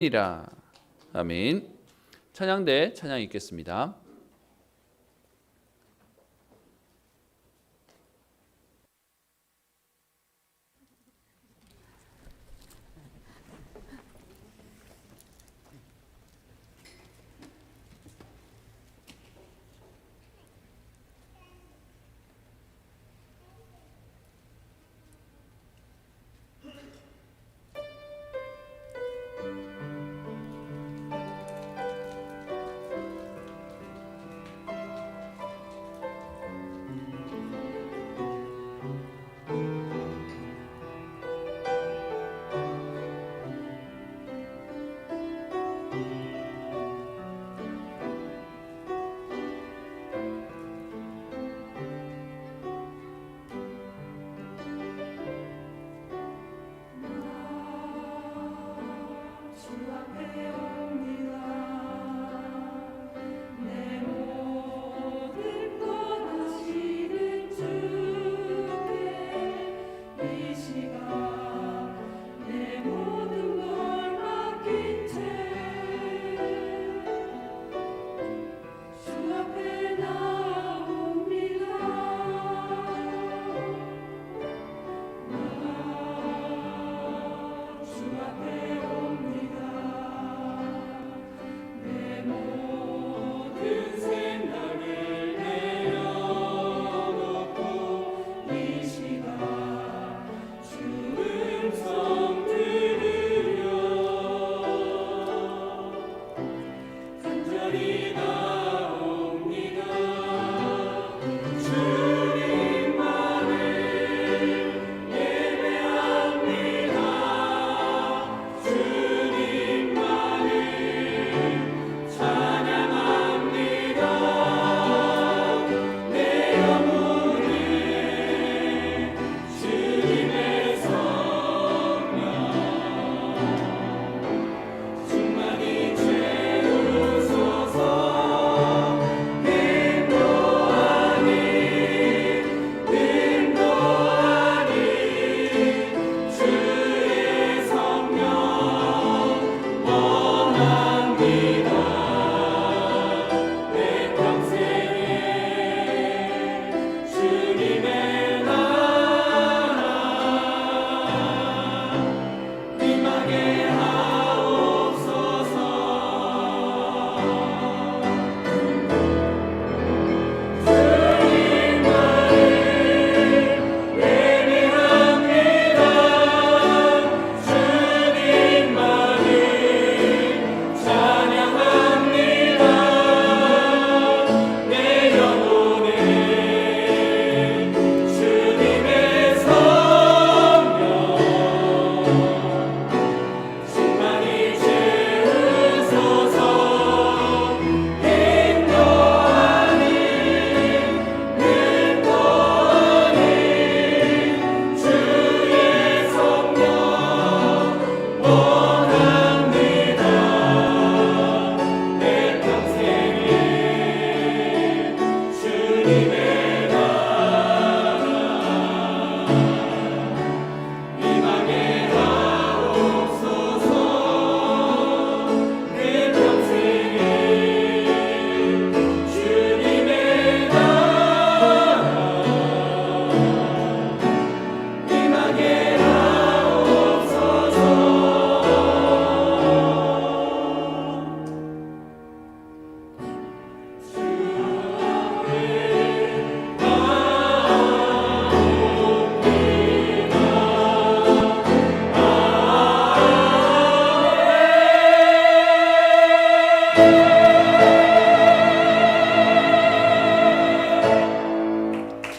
이라. 아멘. 찬양대 찬양 읽겠습니다.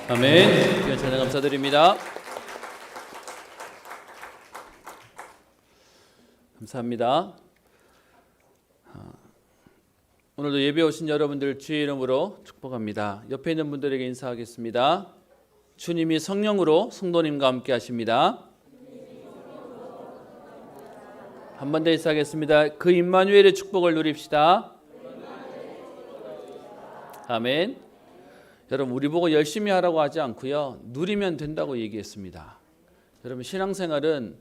아멘. 귀한 찬양 감사드립니다. 감사합니다. 오늘도 예배 오신 여러분들 주의 이름으로 축복합니다. 옆에 있는 분들에게 인사하겠습니다. 주님이 성령으로 성도님과 함께 하십니다. 한 번 더 인사하겠습니다. 그 임마누엘의 축복을 누립시다. 아멘. 여러분, 우리 보고 열심히 하라고 하지 않고요, 누리면 된다고 얘기했습니다. 여러분, 신앙생활은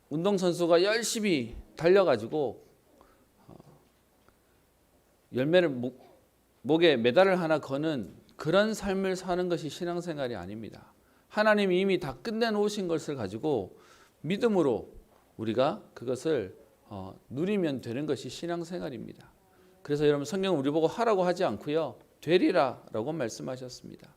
운동선수가 열심히 달려가지고 열매를 목에 메달을 하나 거는 그런 삶을 사는 것이 신앙생활이 아닙니다. 하나님이 이미 다 끝내놓으신 것을 가지고 믿음으로 우리가 그것을 누리면 되는 것이 신앙생활입니다. 그래서 여러분 성경은 우리 보고 하라고 하지 않고요. 되리라라고 말씀하셨습니다.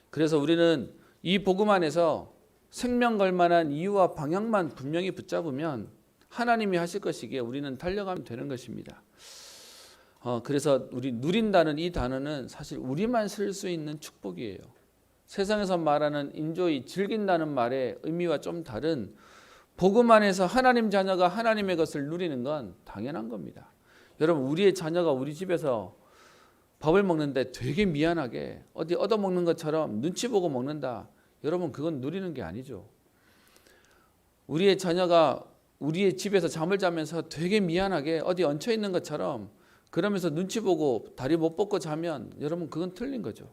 그래서 우리는 이 복음 안에서 생명 걸 만한 이유와 방향만 분명히 붙잡으면 하나님이 하실 것이기에 우리는 달려가면 되는 것입니다. 그래서 우리 누린다는 이 단어는 사실 우리만 쓸 수 있는 축복이에요. 세상에서 말하는 인조이 즐긴다는 말의 의미와 좀 다른 복음 안에서 하나님 자녀가 하나님의 것을 누리는 건 당연한 겁니다. 여러분 우리의 자녀가 우리 집에서 밥을 먹는데 되게 미안하게 어디 얻어먹는 것처럼 눈치 보고 먹는다. 여러분 그건 누리는 게 아니죠. 우리의 자녀가 우리의 집에서 잠을 자면서 되게 미안하게 어디 얹혀 있는 것처럼 그러면서 눈치 보고 다리 못 뻗고 자면 여러분 그건 틀린 거죠.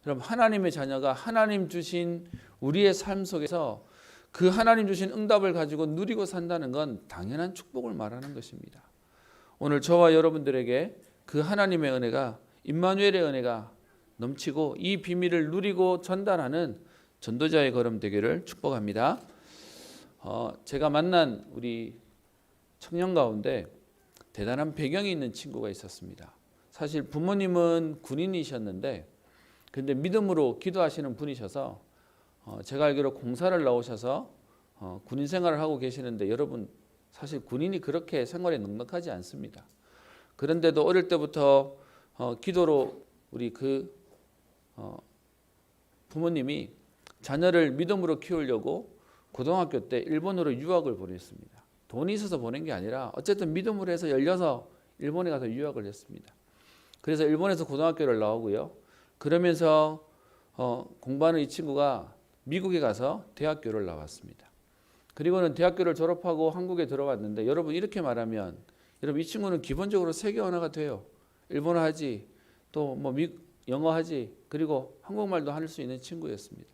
여러분 하나님의 자녀가 하나님 주신 우리의 삶 속에서 그 하나님 주신 응답을 가지고 누리고 산다는 건 당연한 축복을 말하는 것입니다. 오늘 저와 여러분들에게 그 하나님의 은혜가 임마누엘의 은혜가 넘치고 이 비밀을 누리고 전달하는 전도자의 걸음 되기를 축복합니다. 제가 만난 우리 청년 가운데 대단한 배경이 있는 친구가 있었습니다. 사실 부모님은 군인이셨는데 근데 믿음으로 기도하시는 분이셔서 제가 알기로 공사를 나오셔서 군인 생활을 하고 계시는데 여러분 사실 군인이 그렇게 생활에 넉넉하지 않습니다. 그런데도 어릴 때부터 기도로 우리 그 부모님이 자녀를 믿음으로 키우려고 고등학교 때 일본으로 유학을 보냈습니다. 돈이 있어서 보낸 게 아니라 어쨌든 믿음으로 해서 열려서 일본에 가서 유학을 했습니다. 그래서 일본에서 고등학교를 나오고요. 그러면서 공부하는 이 친구가 미국에 가서 대학교를 나왔습니다. 그리고는 대학교를 졸업하고 한국에 들어왔는데 여러분 이렇게 말하면 여러분 이 친구는 기본적으로 세계 언어가 돼요. 일본어 하지 또 뭐 영어 하지 그리고 한국말도 할 수 있는 친구였습니다.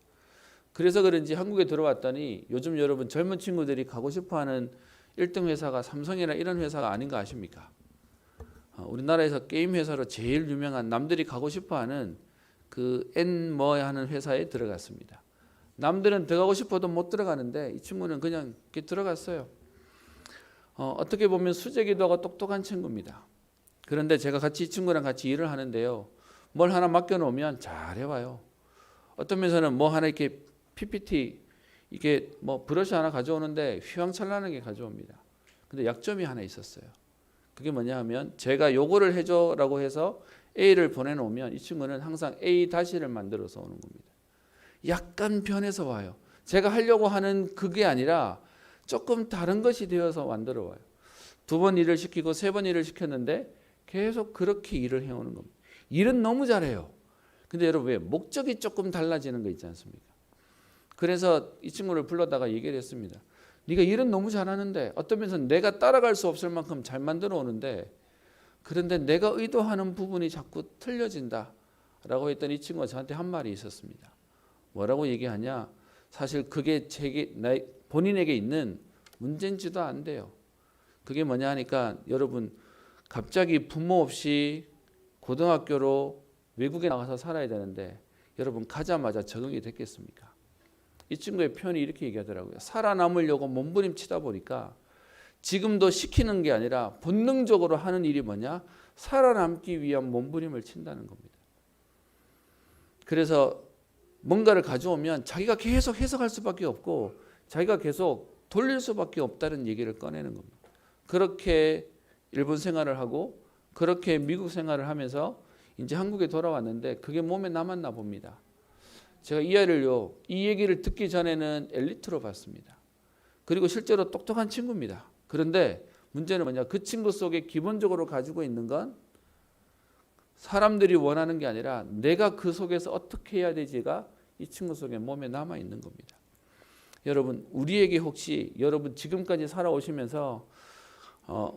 그래서 그런지 한국에 들어왔더니 요즘 여러분 젊은 친구들이 가고 싶어하는 1등 회사가 삼성이나 이런 회사가 아닌가 아십니까? 우리나라에서 게임 회사로 제일 유명한 남들이 가고 싶어하는 그 N 뭐 하는 회사에 들어갔습니다. 남들은 들어가고 싶어도 못 들어가는데 이 친구는 그냥 이렇게 들어갔어요. 어떻게 보면 수재기도 하고 똑똑한 친구입니다. 그런데 제가 같이 이 친구랑 같이 일을 하는데요. 뭘 하나 맡겨놓으면 잘 해와요. 어떤 면에서는 뭐 하나 이렇게 PPT 이게 뭐 브러쉬 하나 가져오는데 휘황찬란하게 가져옵니다. 근데 약점이 하나 있었어요. 그게 뭐냐 하면 제가 요거를 해줘라고 해서 A를 보내놓으면 이 친구는 항상 A-를 만들어서 오는 겁니다. 약간 변해서 와요. 제가 하려고 하는 그게 아니라 조금 다른 것이 되어서 만들어 와요. 2번 일을 시키고 3번 일을 시켰는데 계속 그렇게 일을 해오는 겁니다. 일은 너무 잘해요. 근데 여러분 왜 목적이 조금 달라지는 거 있지 않습니까? 그래서 이 친구를 불러다가 얘기를 했습니다. 네가 일은 너무 잘하는데 어떤 면에서 내가 따라갈 수 없을 만큼 잘 만들어 오는데 그런데 내가 의도하는 부분이 자꾸 틀려진다 라고 했더니 이 친구가 저한테 한 말이 있었습니다. 뭐라고 얘기하냐? 사실 그게 본인에게 있는 문제인지도 안 돼요. 그게 뭐냐 하니까 여러분 갑자기 부모 없이 고등학교로 외국에 나가서 살아야 되는데 여러분 가자마자 적응이 됐겠습니까? 이 친구의 표현이 이렇게 얘기하더라고요. 살아남으려고 몸부림치다 보니까 지금도 시키는 게 아니라 본능적으로 하는 일이 뭐냐? 살아남기 위한 몸부림을 친다는 겁니다. 그래서 뭔가를 가져오면 자기가 계속 해석할 수밖에 없고 자기가 계속 돌릴 수밖에 없다는 얘기를 꺼내는 겁니다. 그렇게 일본 생활을 하고 그렇게 미국 생활을 하면서 이제 한국에 돌아왔는데 그게 몸에 남았나 봅니다. 제가 이 아이를요, 이 얘기를 듣기 전에는 엘리트로 봤습니다. 그리고 실제로 똑똑한 친구입니다. 그런데 문제는 뭐냐? 그 친구 속에 기본적으로 가지고 있는 건 사람들이 원하는 게 아니라 내가 그 속에서 어떻게 해야 되지가 이 친구 속에 몸에 남아 있는 겁니다. 여러분, 우리에게 혹시 여러분 지금까지 살아오시면서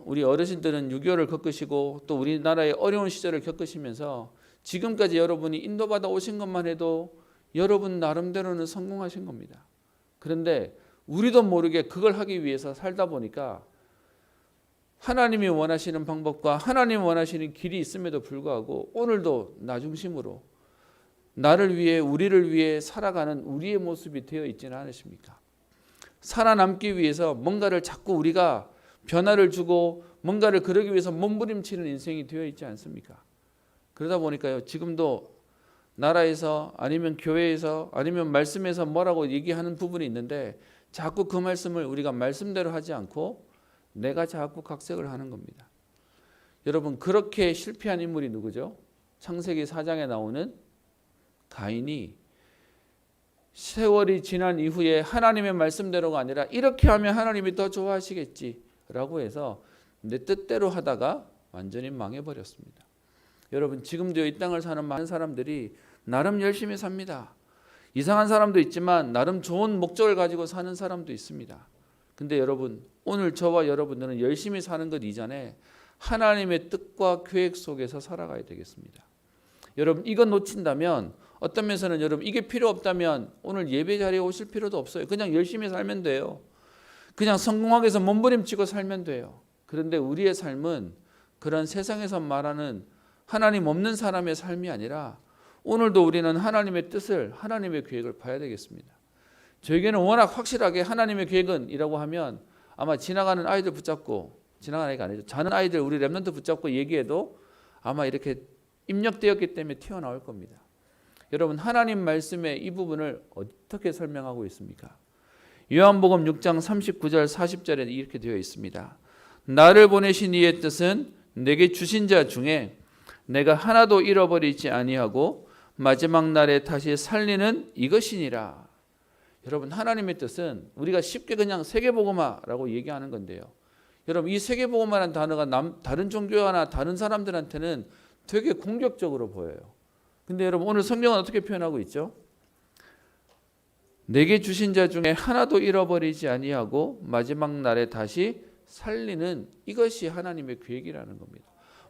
우리 어르신들은 6.25를 겪으시고 또 우리나라의 어려운 시절을 겪으시면서 지금까지 여러분이 인도받아 오신 것만 해도 여러분 나름대로는 성공하신 겁니다. 그런데 우리도 모르게 그걸 하기 위해서 살다 보니까 하나님이 원하시는 방법과 하나님이 원하시는 길이 있음에도 불구하고 오늘도 나 중심으로 나를 위해 우리를 위해 살아가는 우리의 모습이 되어 있지는 않으십니까? 살아남기 위해서 뭔가를 자꾸 우리가 변화를 주고 뭔가를 그러기 위해서 몸부림치는 인생이 되어 있지 않습니까? 그러다 보니까요, 지금도 나라에서 아니면 교회에서 아니면 말씀에서 뭐라고 얘기하는 부분이 있는데 자꾸 그 말씀을 우리가 말씀대로 하지 않고 내가 자꾸 각색을 하는 겁니다. 여러분, 그렇게 실패한 인물이 누구죠? 창세기 4장에 나오는 가인이 세월이 지난 이후에 하나님의 말씀대로가 아니라 이렇게 하면 하나님이 더 좋아하시겠지라고 해서 내 뜻대로 하다가 완전히 망해버렸습니다. 여러분, 지금도 이 땅을 사는 많은 사람들이 나름 열심히 삽니다. 이상한 사람도 있지만 나름 좋은 목적을 가지고 사는 사람도 있습니다. 근데 여러분, 오늘 저와 여러분들은 열심히 사는 것 이전에 하나님의 뜻과 계획 속에서 살아가야 되겠습니다. 여러분, 이거 놓친다면 어떤 면에서는 여러분 이게 필요 없다면 오늘 예배 자리에 오실 필요도 없어요. 그냥 열심히 살면 돼요. 그냥 성공하기 위해서 몸부림치고 살면 돼요. 그런데 우리의 삶은 그런 세상에서 말하는 하나님 없는 사람의 삶이 아니라 오늘도 우리는 하나님의 뜻을 하나님의 계획을 봐야 되겠습니다. 저에게는 워낙 확실하게 하나님의 계획은 이라고 하면 아마 지나가는 아이들 붙잡고 지나가는 아이가 아니죠. 자는 아이들 우리 랩런트 붙잡고 얘기해도 아마 이렇게 입력되었기 때문에 튀어나올 겁니다. 여러분, 하나님 말씀의 이 부분을 어떻게 설명하고 있습니까? 요한복음 6장 39절 40절에 이렇게 되어 있습니다. 나를 보내신 이의 뜻은 내게 주신 자 중에 내가 하나도 잃어버리지 아니하고 마지막 날에 다시 살리는 이것이니라. 여러분, 하나님의 뜻은 우리가 쉽게 그냥 세계복음화라고 얘기하는 건데요. 여러분, 이 세계복음화라는 단어가 다른 종교나 다른 사람들한테는 되게 공격적으로 보여요. 근데 여러분, 오늘 성경은 어떻게 표현하고 있죠? 내게 주신 자 중에 하나도 잃어버리지 아니하고 마지막 날에 다시 살리는 이것이 하나님의 계획이라는 겁니다.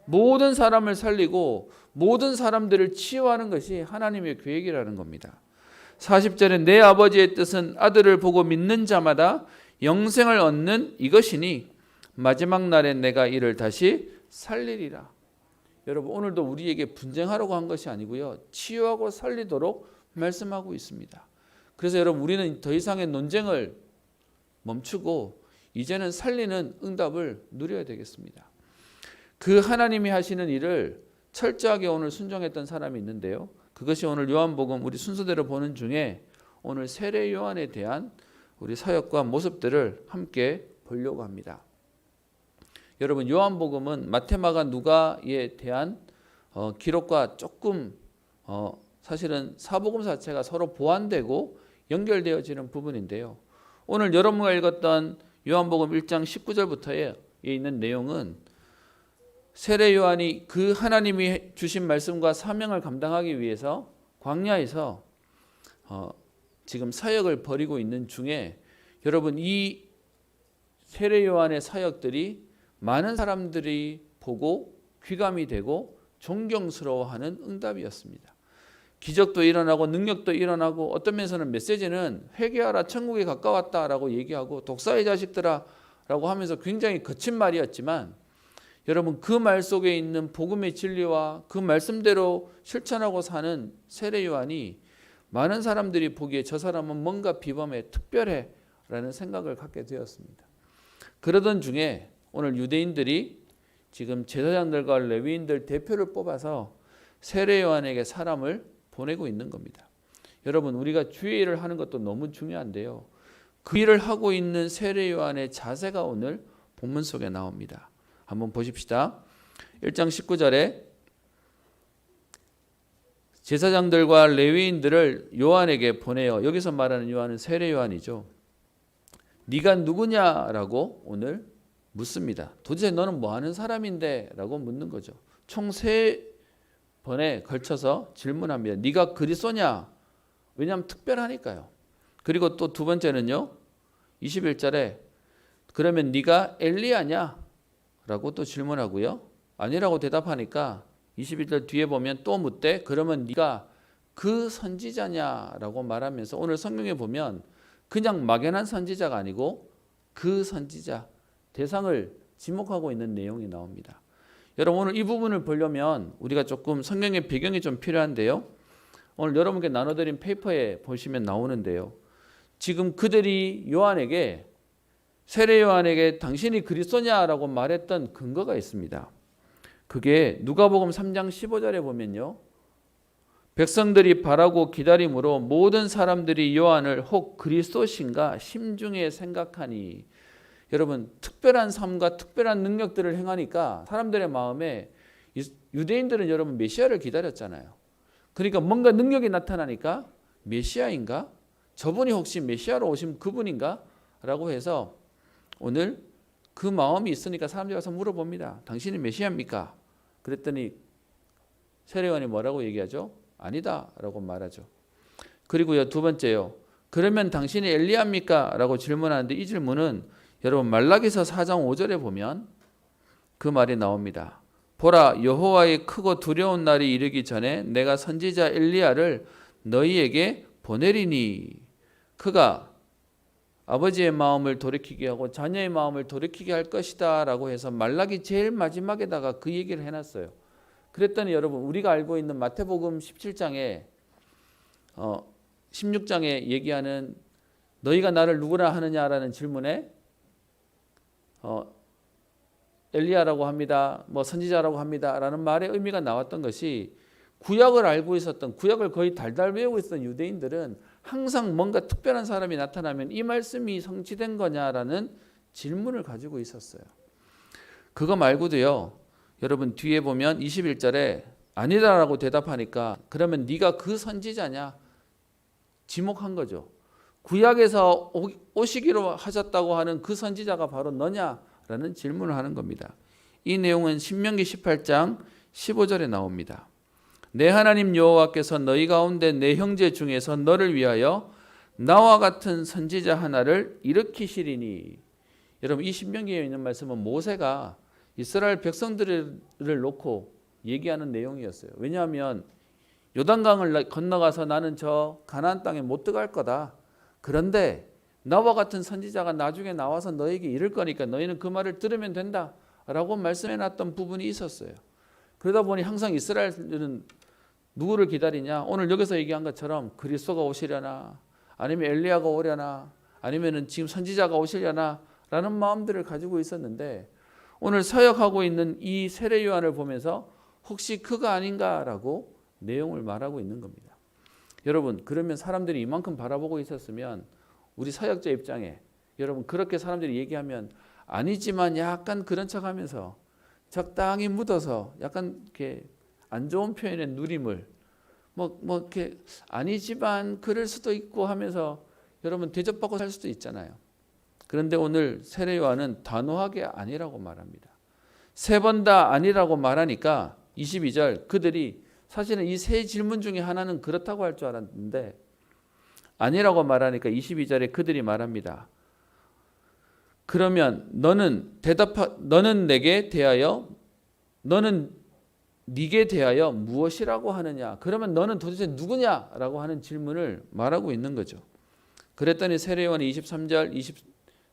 모든 사람을 살리고 모든 사람들을 치유하는 것이 하나님의 계획이라는 겁니다. 40절에 내 아버지의 뜻은 아들을 보고 믿는 자마다 영생을 얻는 이것이니 마지막 날에 내가 이를 다시 살리리라. 여러분, 오늘도 우리에게 분쟁하려고 한 것이 아니고요, 치유하고 살리도록 말씀하고 있습니다. 그래서 여러분, 우리는 더 이상의 논쟁을 멈추고 이제는 살리는 응답을 누려야 되겠습니다. 그 하나님이 하시는 일을 철저하게 오늘 순종했던 사람이 있는데요, 그것이 오늘 요한복음 우리 순서대로 보는 중에 오늘 세례 요한에 대한 우리 사역과 모습들을 함께 보려고 합니다. 여러분, 요한복음은 마태, 마가, 누가에 대한 기록과 조금 사실은 사복음 자체가 서로 보완되고 연결되어지는 부분인데요, 오늘 여러분가 읽었던 요한복음 1장 19절부터에 있는 내용은 세례 요한이 그 하나님이 주신 말씀과 사명을 감당하기 위해서 광야에서 지금 사역을 벌이고 있는 중에 여러분, 이 세례 요한의 사역들이 많은 사람들이 보고 귀감이 되고 존경스러워하는 응답이었습니다. 기적도 일어나고 능력도 일어나고 어떤 면에서는 메시지는 회개하라 천국에 가까웠다라고 얘기하고 독사의 자식들아 라고 하면서 굉장히 거친 말이었지만 여러분, 그 말 속에 있는 복음의 진리와 그 말씀대로 실천하고 사는 세례 요한이 많은 사람들이 보기에 저 사람은 뭔가 비범해 특별해 라는 생각을 갖게 되었습니다. 그러던 중에 오늘 유대인들이 지금 제사장들과 레위인들 대표를 뽑아서 세례 요한에게 사람을 보내고 있는 겁니다. 여러분, 우리가 주의 일을 하는 것도 너무 중요한데요, 그 일을 하고 있는 세례 요한의 자세가 오늘 본문 속에 나옵니다. 한번 보십시다. 1장 19절에 제사장들과 레위인들을 요한에게 보내요. 여기서 말하는 요한은 세례 요한이죠. 네가 누구냐라고 오늘 묻습니다. 도대체 너는 뭐 하는 사람인데? 라고 묻는 거죠. 총 3번에 걸쳐서 질문합니다. 네가 그리스도냐? 왜냐하면 특별하니까요. 그리고 또 두 번째는요, 21절에 그러면 네가 엘리야냐? 라고 또 질문하고요, 아니라고 대답하니까 21절 뒤에 보면 또 묻되 그러면 네가 그 선지자냐라고 말하면서 오늘 성경에 보면 그냥 막연한 선지자가 아니고 그 선지자, 대상을 지목하고 있는 내용이 나옵니다. 여러분 오늘 이 부분을 보려면 우리가 조금 성경의 배경이 좀 필요한데요. 오늘 여러분께 나눠드린 페이퍼에 보시면 나오는데요. 지금 그들이 요한에게 세례 요한에게 당신이 그리스도냐라고 말했던 근거가 있습니다. 그게 누가복음 3장 15절에 보면요. 백성들이 바라고 기다림으로 모든 사람들이 요한을 혹 그리스도신가 심중에 생각하니. 여러분 특별한 삶과 특별한 능력들을 행하니까 사람들의 마음에 유대인들은 여러분 메시아를 기다렸잖아요. 그러니까 뭔가 능력이 나타나니까 메시아인가? 저분이 혹시 메시아로 오신 그분인가? 라고 해서 오늘 그 마음이 있으니까 사람들이 와서 물어봅니다. 당신이 메시아입니까? 그랬더니 세례요한이 뭐라고 얘기하죠? 아니다 라고 말하죠. 그리고요 두 번째요. 그러면 당신이 엘리야입니까? 라고 질문하는데 이 질문은 여러분 말라기서 4장 5절에 보면 그 말이 나옵니다. 보라 여호와의 크고 두려운 날이 이르기 전에 내가 선지자 엘리야를 너희에게 보내리니 그가 아버지의 마음을 돌이키게 하고 자녀의 마음을 돌이키게 할 것이다 라고 해서 말라기 제일 마지막에다가 그 얘기를 해놨어요. 그랬더니 여러분 우리가 알고 있는 마태복음 17장에 16장에 얘기하는 너희가 나를 누구라 하느냐라는 질문에 엘리야라고 합니다. 뭐 선지자라고 합니다. 라는 말의 의미가 나왔던 것이 구약을 알고 있었던 구약을 거의 달달 외우고 있었던 유대인들은 항상 뭔가 특별한 사람이 나타나면 이 말씀이 성취된 거냐라는 질문을 가지고 있었어요. 그거 말고도요. 여러분 뒤에 보면 21절에 아니다라고 대답하니까 그러면 네가 그 선지자냐? 지목한 거죠. 구약에서 오시기로 하셨다고 하는 그 선지자가 바로 너냐라는 질문을 하는 겁니다. 이 내용은 신명기 18장 15절에 나옵니다. 내 하나님 여호와께서 너희 가운데 내 형제 중에서 너를 위하여 나와 같은 선지자 하나를 일으키시리니. 여러분 이 신명기에 있는 말씀은 모세가 이스라엘 백성들을 놓고 얘기하는 내용이었어요. 왜냐하면 요단강을 건너가서 나는 저 가나안 땅에 못 들어갈 거다. 그런데 나와 같은 선지자가 나중에 나와서 너에게 이를 거니까 너희는 그 말을 들으면 된다 라고 말씀해놨던 부분이 있었어요. 그러다 보니 항상 이스라엘은 누구를 기다리냐? 오늘 여기서 얘기한 것처럼 그리스도가 오시려나 아니면 엘리야가 오려나 아니면 지금 선지자가 오시려나 라는 마음들을 가지고 있었는데 오늘 서역하고 있는 이 세례 요한을 보면서 혹시 그가 아닌가라고 내용을 말하고 있는 겁니다. 여러분 그러면 사람들이 이만큼 바라보고 있었으면 우리 서역자 입장에 여러분 그렇게 사람들이 얘기하면 아니지만 약간 그런 척하면서 적당히 묻어서 약간 이렇게 안 좋은 표현의 누림을 뭐 이렇게 아니지만 그럴 수도 있고 하면서 여러분 대접받고 살 수도 있잖아요. 그런데 오늘 세례 요한은 단호하게 아니라고 말합니다. 세 번 다 아니라고 말하니까 22절 그들이 사실은 이 세 질문 중에 하나는 그렇다고 할 줄 알았는데 아니라고 말하니까 22절에 그들이 말합니다. 그러면 너는 내게 대하여 너는 네게 대하여 무엇이라고 하느냐? 그러면 너는 도대체 누구냐라고 하는 질문을 말하고 있는 거죠. 그랬더니 세례 요한이 23절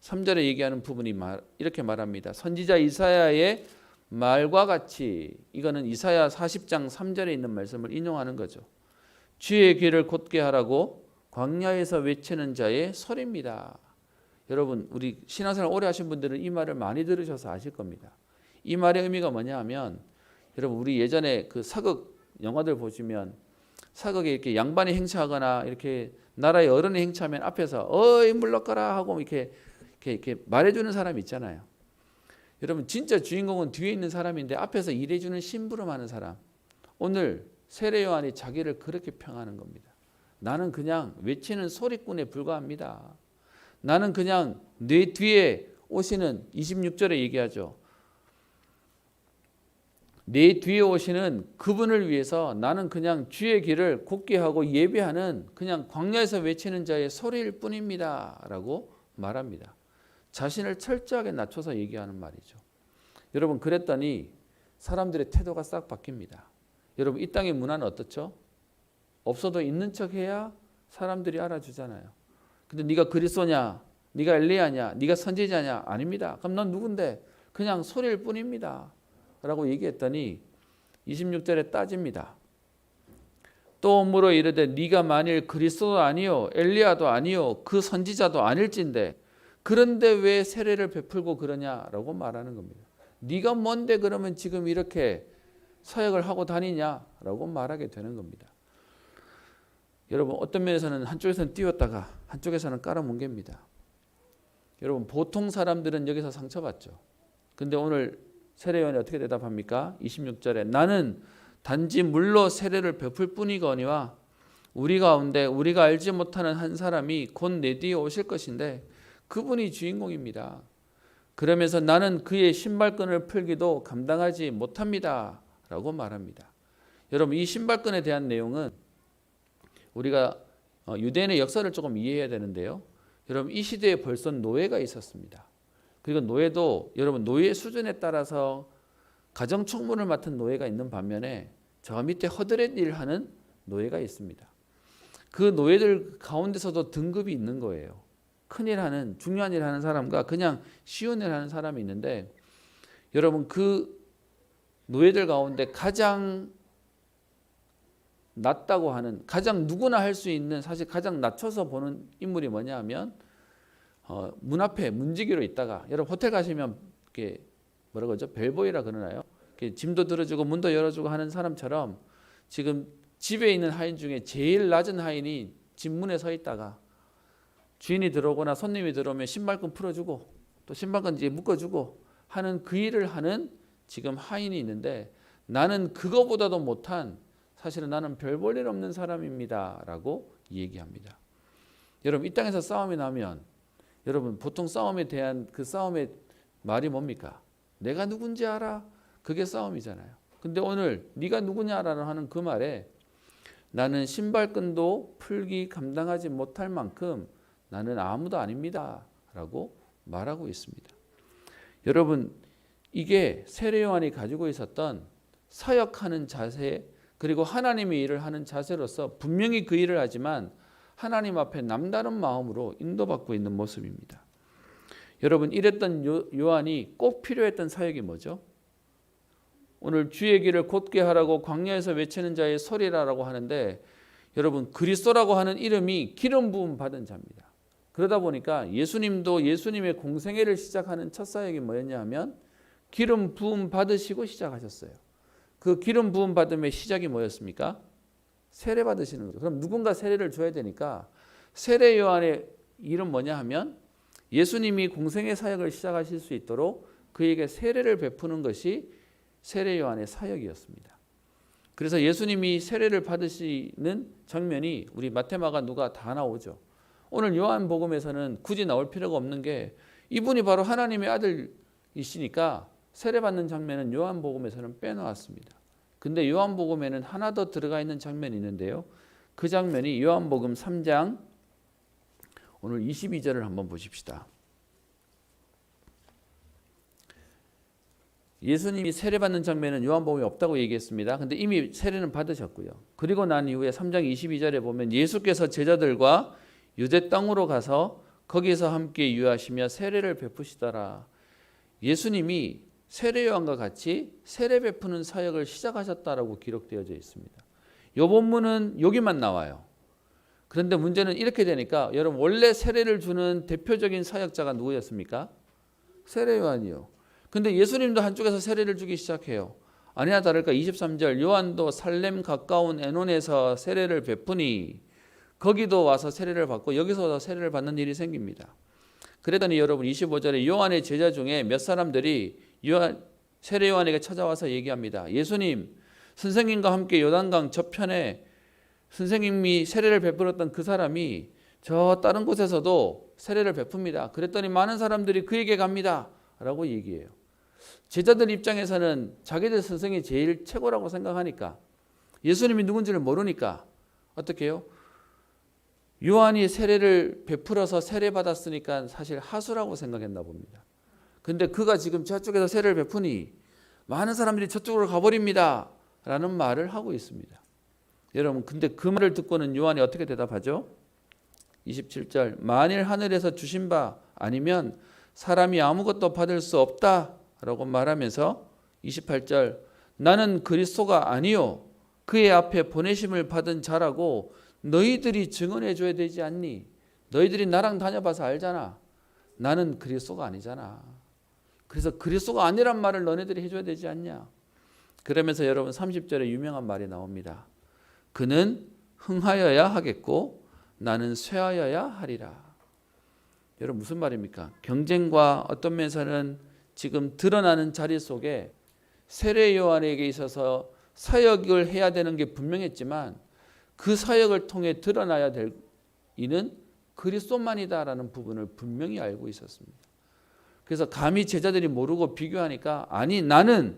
23절에 얘기하는 부분이 이렇게 말합니다. 선지자 이사야의 말과 같이 이거는 이사야 40장 3절에 있는 말씀을 인용하는 거죠. 주의 길을 곧게 하라고 광야에서 외치는 자의 소리입니다. 여러분 우리 신앙생활 오래 하신 분들은 이 말을 많이 들으셔서 아실 겁니다. 이 말의 의미가 뭐냐 하면 여러분 우리 예전에 그 사극 영화들 보시면 사극에 이렇게 양반이 행차하거나 이렇게 나라의 어른이 행차하면 앞에서 어이 물러가라 하고 이렇게 말해주는 사람이 있잖아요. 여러분 진짜 주인공은 뒤에 있는 사람인데 앞에서 일해주는 심부름하는 사람. 오늘 세례 요한이 자기를 그렇게 평하는 겁니다. 나는 그냥 외치는 소리꾼에 불과합니다. 나는 그냥 내 뒤에 오시는 26절에 얘기하죠. 내 뒤에 오시는 그분을 위해서 나는 그냥 주의 길을 곧게 하고 예배하는 그냥 광야에서 외치는 자의 소리일 뿐입니다 라고 말합니다. 자신을 철저하게 낮춰서 얘기하는 말이죠. 여러분 그랬더니 사람들의 태도가 싹 바뀝니다. 여러분 이 땅의 문화는 어떻죠? 없어도 있는 척해야 사람들이 알아주잖아요. 근데 네가 그리스도냐? 네가 엘리야냐? 네가 선지자냐? 아닙니다. 그럼 넌 누군데? 그냥 소리일 뿐입니다. 라고 얘기했더니 26절에 따집니다. 또 물어 이르되 네가 만일 그리스도도 아니요 엘리야도 아니요 그 선지자도 아닐진데 그런데 왜 세례를 베풀고 그러냐라고 말하는 겁니다. 네가 뭔데 그러면 지금 이렇게 사역을 하고 다니냐라고 말하게 되는 겁니다. 여러분 어떤 면에서는 한쪽에서는 띄웠다가 한쪽에서는 깔아뭉갭니다. 여러분 보통 사람들은 여기서 상처받죠. 근데 오늘 세례요한이 어떻게 대답합니까? 26절에 나는 단지 물로 세례를 베풀 뿐이거니와 우리 가운데 우리가 알지 못하는 한 사람이 곧 내 뒤에 오실 것인데 그분이 주인공입니다. 그러면서 나는 그의 신발끈을 풀기도 감당하지 못합니다. 라고 말합니다. 여러분 이 신발끈에 대한 내용은 우리가 유대인의 역사를 조금 이해해야 되는데요. 여러분 이 시대에 벌써 노예가 있었습니다. 그리고 노예도 여러분 노예 수준에 따라서 가정 총무를 맡은 노예가 있는 반면에 저 밑에 허드렛 일을 하는 노예가 있습니다. 그 노예들 가운데서도 등급이 있는 거예요. 큰일 하는 중요한 일 하는 사람과 그냥 쉬운 일 하는 사람이 있는데 여러분 그 노예들 가운데 가장 낮다고 하는 가장 누구나 할 수 있는 사실 가장 낮춰서 보는 인물이 뭐냐 하면 문 앞에 문지기로 있다가 여러분 호텔 가시면 이렇게 뭐라 그러죠? 벨보이라 그러나요? 이렇게 짐도 들어주고 문도 열어주고 하는 사람처럼 지금 집에 있는 하인 중에 제일 낮은 하인이 집 문에 서 있다가 주인이 들어오거나 손님이 들어오면 신발끈 풀어주고 또 신발끈 이제 묶어주고 하는 그 일을 하는 지금 하인이 있는데 나는 그거보다도 못한 사실은 나는 별 볼 일 없는 사람입니다 라고 얘기합니다. 여러분 이 땅에서 싸움이 나면 여러분 보통 싸움에 대한 그 싸움의 말이 뭡니까? 내가 누군지 알아? 그게 싸움이잖아요. 근데 오늘 네가 누구냐라는 하는 그 말에 나는 신발끈도 풀기 감당하지 못할 만큼 나는 아무도 아닙니다 라고 말하고 있습니다. 여러분 이게 세례 요한이 가지고 있었던 사역하는 자세 그리고 하나님의 일을 하는 자세로서 분명히 그 일을 하지만 하나님 앞에 남다른 마음으로 인도받고 있는 모습입니다. 여러분 이랬던 요한이 꼭 필요했던 사역이 뭐죠? 오늘 주의 길을 곧게 하라고 광야에서 외치는 자의 소리라라고 하는데 여러분 그리스도라고 하는 이름이 기름 부음 받은 자입니다. 그러다 보니까 예수님도 예수님의 공생애를 시작하는 첫 사역이 뭐였냐 하면 기름 부음 받으시고 시작하셨어요. 그 기름 부음 받음의 시작이 뭐였습니까? 세례 받으시는 거죠. 그럼 누군가 세례를 줘야 되니까 세례 요한의 일은 뭐냐 하면 예수님이 공생애 사역을 시작하실 수 있도록 그에게 세례를 베푸는 것이 세례 요한의 사역이었습니다. 그래서 예수님이 세례를 받으시는 장면이 우리 마태마가 누가 다 나오죠. 오늘 요한복음에서는 굳이 나올 필요가 없는 게 이분이 바로 하나님의 아들이시니까 세례받는 장면은 요한복음에서는 빼놓았습니다. 근데 요한복음에는 하나 더 들어가 있는 장면이 있는데요. 그 장면이 요한복음 3장 오늘 22절을 한번 보십시다. 예수님이 세례받는 장면은 요한복음에 없다고 얘기했습니다. 근데 이미 세례는 받으셨고요. 그리고 난 이후에 3장 22절에 보면 예수께서 제자들과 유대 땅으로 가서 거기서 함께 유하시며 세례를 베푸시더라. 예수님이 세례 요한과 같이 세례 베푸는 사역을 시작하셨다라고 기록되어져 있습니다. 이 본문은 여기만 나와요. 그런데 문제는 이렇게 되니까 여러분 원래 세례를 주는 대표적인 사역자가 누구였습니까? 세례 요한이요. 근데 예수님도 한쪽에서 세례를 주기 시작해요. 아니나 다를까 23절 요한도 살렘 가까운 에논에서 세례를 베푸니 거기도 와서 세례를 받고 여기서 세례를 받는 일이 생깁니다. 그랬더니 여러분 25절에 요한의 제자 중에 몇 사람들이 세례 요한에게 찾아와서 얘기합니다. 예수님, 선생님과 함께 요단강 저편에 선생님이 세례를 베풀었던 그 사람이 저 다른 곳에서도 세례를 베풉니다. 그랬더니 많은 사람들이 그에게 갑니다. 라고 얘기해요. 제자들 입장에서는 자기들 선생이 제일 최고라고 생각하니까 예수님이 누군지를 모르니까 어떻게 해요? 요한이 세례를 베풀어서 세례받았으니까 사실 하수라고 생각했나 봅니다. 근데 그가 지금 저쪽에서 세례를 베푸니 많은 사람들이 저쪽으로 가버립니다. 라는 말을 하고 있습니다. 여러분 근데 그 말을 듣고는 요한이 어떻게 대답하죠? 27절 만일 하늘에서 주신 바 아니면 사람이 아무것도 받을 수 없다 라고 말하면서 28절 나는 그리스도가 아니요 그의 앞에 보내심을 받은 자라고 너희들이 증언해 줘야 되지 않니? 너희들이 나랑 다녀봐서 알잖아. 나는 그리스도가 아니잖아. 그래서 그리스도가 아니란 말을 너네들이 해줘야 되지 않냐? 그러면서 여러분 30절에 유명한 말이 나옵니다. 그는 흥하여야 하겠고 나는 쇠하여야 하리라. 여러분 무슨 말입니까? 경쟁과 어떤 면에서는 지금 드러나는 자리 속에 세례 요한에게 있어서 사역을 해야 되는 게 분명했지만 그 사역을 통해 드러나야 될 이는 그리스도만이다라는 부분을 분명히 알고 있었습니다. 그래서 감히 제자들이 모르고 비교하니까 아니 나는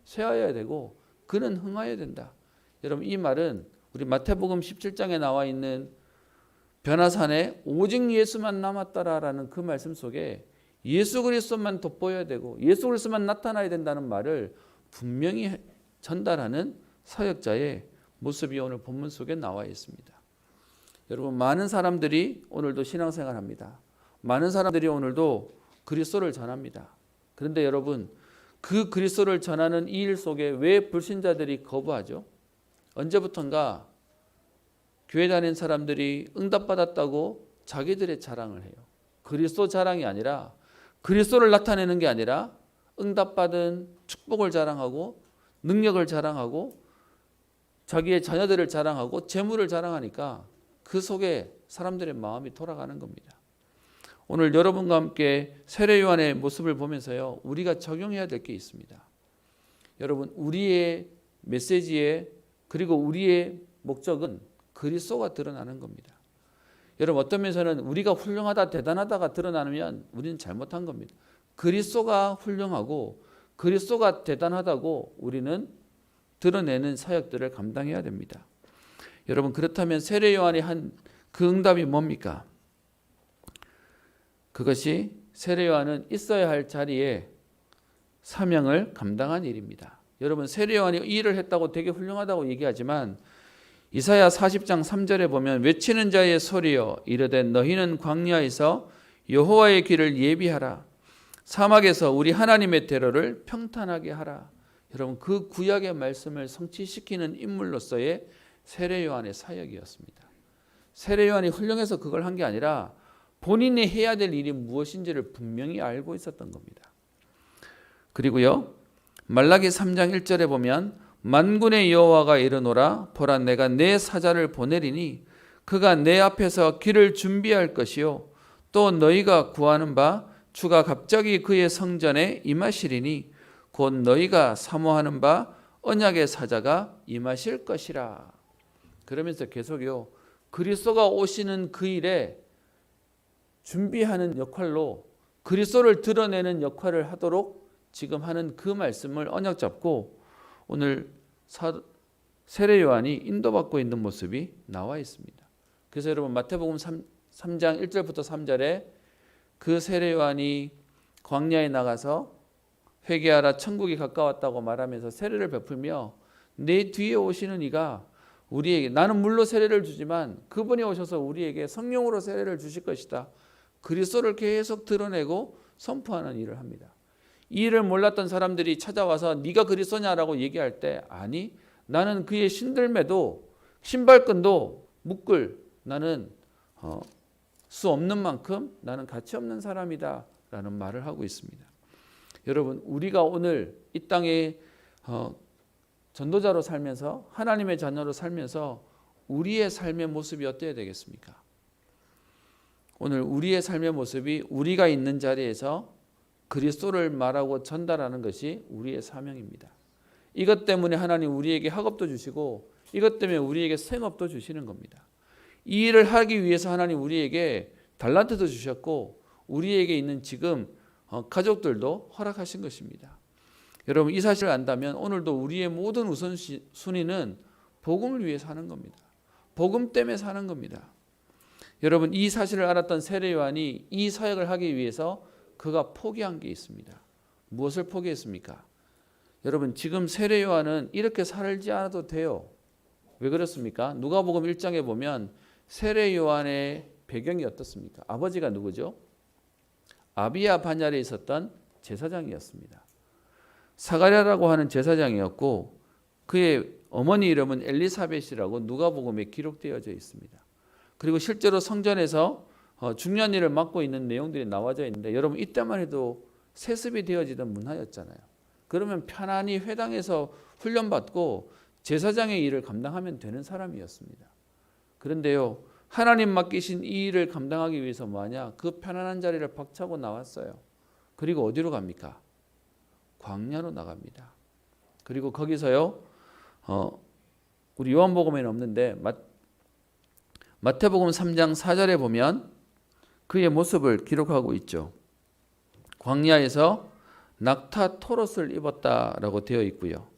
쇠하여야 되고 그는 흥하여야 된다. 여러분 이 말은 우리 마태복음 17장에 나와 있는 변화산에 오직 예수만 남았다라는 그 말씀 속에 예수 그리스도만 돋보여야 되고 예수 그리스도만 나타나야 된다는 말을 분명히 전달하는 사역자의 모습이 오늘 본문 속에 나와 있습니다. 여러분 많은 사람들이 오늘도 신앙생활합니다. 많은 사람들이 오늘도 그리스도를 전합니다. 그런데 여러분 그 그리스도를 전하는 이 일 속에 왜 불신자들이 거부하죠? 언제부턴가 교회 다니는 사람들이 응답받았다고 자기들의 자랑을 해요. 그리스도 자랑이 아니라 그리스도를 나타내는 게 아니라 응답받은 축복을 자랑하고 능력을 자랑하고 자기의 자녀들을 자랑하고 재물을 자랑하니까 그 속에 사람들의 마음이 돌아가는 겁니다. 오늘 여러분과 함께 세례 요한의 모습을 보면서요. 우리가 적용해야 될 게 있습니다. 여러분 우리의 메시지에 그리고 우리의 목적은 그리스도가 드러나는 겁니다. 여러분 어떤 면에서는 우리가 훌륭하다 대단하다가 드러나면 우리는 잘못한 겁니다. 그리스도가 훌륭하고 그리스도가 대단하다고 우리는 드러내는 사역들을 감당해야 됩니다. 여러분 그렇다면 세례 요한이 한 그 응답이 뭡니까? 그것이 세례 요한은 있어야 할 자리에 사명을 감당한 일입니다. 여러분 세례 요한이 이 일을 했다고 되게 훌륭하다고 얘기하지만 이사야 40장 3절에 보면 외치는 자의 소리여 이르되 너희는 광야에서 여호와의 길을 예비하라 사막에서 우리 하나님의 대로를 평탄하게 하라. 여러분 그 구약의 말씀을 성취시키는 인물로서의 세례 요한의 사역이었습니다. 세례 요한이 훌륭해서 그걸 한 게 아니라 본인이 해야 될 일이 무엇인지를 분명히 알고 있었던 겁니다. 그리고요 말라기 3장 1절에 보면 만군의 여호와가 이르노라 보라 내가 내 사자를 보내리니 그가 내 앞에서 길을 준비할 것이요 또 너희가 구하는 바 주가 갑자기 그의 성전에 임하시리니 곧 너희가 사모하는 바 언약의 사자가 임하실 것이라. 그러면서 계속요 그리스도가 오시는 그 일에 준비하는 역할로 그리스도를 드러내는 역할을 하도록 지금 하는 그 말씀을 언약 잡고 오늘 세례 요한이 인도받고 있는 모습이 나와 있습니다. 그래서 여러분 마태복음 3장 1절부터 3절에 그 세례 요한이 광야에 나가서 회개하라 천국이 가까웠다고 말하면서 세례를 베풀며 내 뒤에 오시는 이가 우리에게 나는 물로 세례를 주지만 그분이 오셔서 우리에게 성령으로 세례를 주실 것이다. 그리스도를 계속 드러내고 선포하는 일을 합니다. 이 일을 몰랐던 사람들이 찾아와서 네가 그리스도냐라고 얘기할 때 아니 나는 그의 신들매도 신발끈도 묶을 나는 수 없는 만큼 나는 가치 없는 사람이다 라는 말을 하고 있습니다. 여러분 우리가 오늘 이 땅에 전도자로 살면서 하나님의 자녀로 살면서 우리의 삶의 모습이 어때야 되겠습니까? 오늘 우리의 삶의 모습이 우리가 있는 자리에서 그리스도를 말하고 전달하는 것이 우리의 사명입니다. 이것 때문에 하나님 우리에게 학업도 주시고 이것 때문에 우리에게 생업도 주시는 겁니다. 이 일을 하기 위해서 하나님 우리에게 달란트도 주셨고 우리에게 있는 지금 가족들도 허락하신 것입니다. 여러분 이 사실을 안다면 오늘도 우리의 모든 우선순위는 복음을 위해 사는 겁니다. 복음 때문에 사는 겁니다. 여러분 이 사실을 알았던 세례 요한이 이 사역을 하기 위해서 그가 포기한 게 있습니다. 무엇을 포기했습니까? 여러분 지금 세례 요한은 이렇게 살지 않아도 돼요. 왜 그렇습니까? 누가복음 1장에 보면 세례 요한의 배경이 어떻습니까? 아버지가 누구죠? 아비야 반야에 있었던 제사장이었습니다. 사가랴라고 하는 제사장이었고 그의 어머니 이름은 엘리사벳이라고 누가복음에 기록되어져 있습니다. 그리고 실제로 성전에서 중요한 일을 맡고 있는 내용들이 나와져 있는데 여러분 이때만 해도 세습이 되어지던 문화였잖아요. 그러면 편안히 회당에서 훈련받고 제사장의 일을 감당하면 되는 사람이었습니다. 그런데요, 하나님 맡기신 이 일을 감당하기 위해서 뭐하냐? 그 편안한 자리를 박차고 나왔어요. 그리고 어디로 갑니까? 광야로 나갑니다. 그리고 거기서요, 우리 요한복음에는 없는데 마태복음 3장 4절에 보면 그의 모습을 기록하고 있죠. 광야에서 낙타 토롯을 입었다라고 되어 있고요.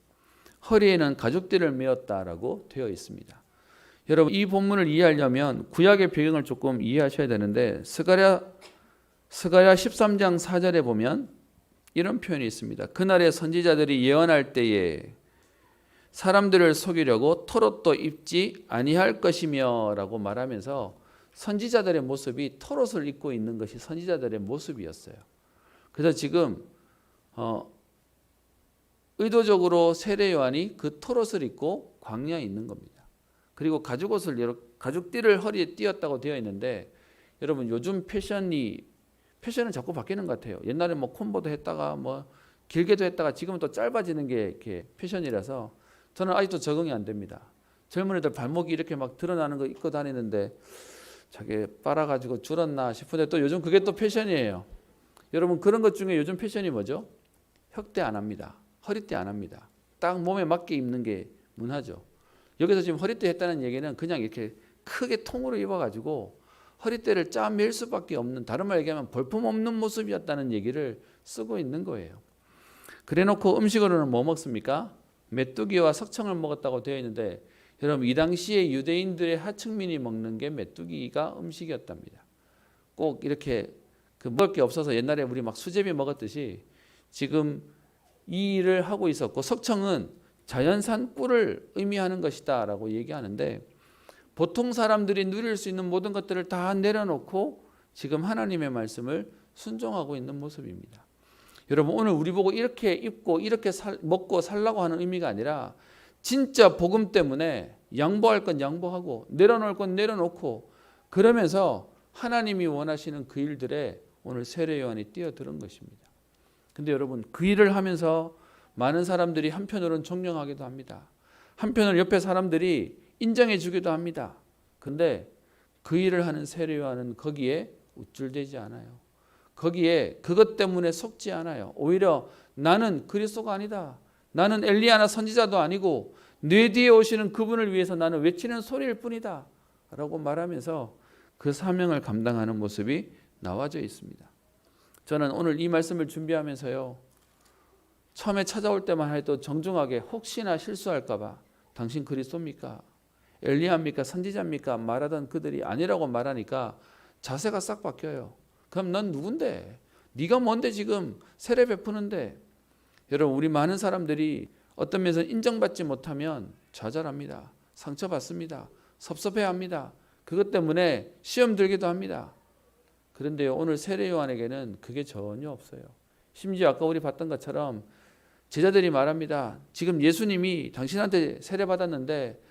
허리에는 가죽띠를 메었다라고 되어 있습니다. 여러분 이 본문을 이해하려면 구약의 배경을 조금 이해하셔야 되는데 스가랴 13장 4절에 보면 이런 표현이 있습니다. 그날의 선지자들이 예언할 때에 사람들을 속이려고 토롯도 입지 아니할 것이며 라고 말하면서 선지자들의 모습이 토롯을 입고 있는 것이 선지자들의 모습이었어요. 그래서 지금 의도적으로 세례 요한이 그 토롯을 입고 광야에 있는 겁니다. 그리고 가죽띠를 허리에 띄었다고 되어 있는데 여러분 요즘 패션은 자꾸 바뀌는 것 같아요. 옛날에 뭐 콤보도 했다가 뭐 길게도 했다가 지금은 또 짧아지는 게 이렇게 패션이라서 저는 아직도 적응이 안 됩니다. 젊은 애들 발목이 이렇게 막 드러나는 거 입고 다니는데 자기 빨아가지고 줄었나 싶은데 또 요즘 그게 또 패션이에요. 여러분 그런 것 중에 요즘 패션이 뭐죠? 혁대 안 합니다. 허리띠 안 합니다. 딱 몸에 맞게 입는 게 문화죠. 여기서 지금 허리띠 했다는 얘기는 그냥 이렇게 크게 통으로 입어가지고 허리띠를 짜맬 수밖에 없는, 다른 말 얘기하면 볼품없는 모습이었다는 얘기를 쓰고 있는 거예요. 그래놓고 음식으로는 뭐 먹습니까? 메뚜기와 석청을 먹었다고 되어 있는데 여러분 이 당시에 유대인들의 하층민이 먹는 게 메뚜기가 음식이었답니다. 꼭 이렇게 먹을 게 없어서 옛날에 우리 막 수제비 먹었듯이 지금 이 일을 하고 있었고, 석청은 자연산 꿀을 의미하는 것이다 라고 얘기하는데 보통 사람들이 누릴 수 있는 모든 것들을 다 내려놓고 지금 하나님의 말씀을 순종하고 있는 모습입니다. 여러분 오늘 우리 보고 이렇게 입고 이렇게 먹고 살라고 하는 의미가 아니라 진짜 복음 때문에 양보할 건 양보하고 내려놓을 건 내려놓고 그러면서 하나님이 원하시는 그 일들에 오늘 세례 요한이 뛰어드는 것입니다. 근데 여러분 그 일을 하면서 많은 사람들이 한편으로는 존경하기도 합니다. 한편으로는 옆에 사람들이 인정해 주기도 합니다. 근데 그 일을 하는 세례 요한은 거기에 우쭐대지 않아요. 거기에 그것 때문에 속지 않아요. 오히려 나는 그리스도가 아니다. 나는 엘리야나 선지자도 아니고 내 뒤에 오시는 그분을 위해서 나는 외치는 소리일 뿐이다 라고 말하면서 그 사명을 감당하는 모습이 나와져 있습니다. 저는 오늘 이 말씀을 준비하면서요, 처음에 찾아올 때만 해도 정중하게 혹시나 실수할까 봐 당신 그리스도입니까? 엘리야입니까? 선지자입니까? 말하던 그들이 아니라고 말하니까 자세가 싹 바뀌어요. 그럼 넌 누군데? 네가 뭔데 지금 세례 베푸는데? 여러분 우리 많은 사람들이 어떤 면에서 인정받지 못하면 좌절합니다. 상처받습니다. 섭섭해합니다. 그것 때문에 시험 들기도 합니다. 그런데요 오늘 세례 요한에게는 그게 전혀 없어요. 심지어 아까 우리 봤던 것처럼 제자들이 말합니다. 지금 예수님이 당신한테 세례 받았는데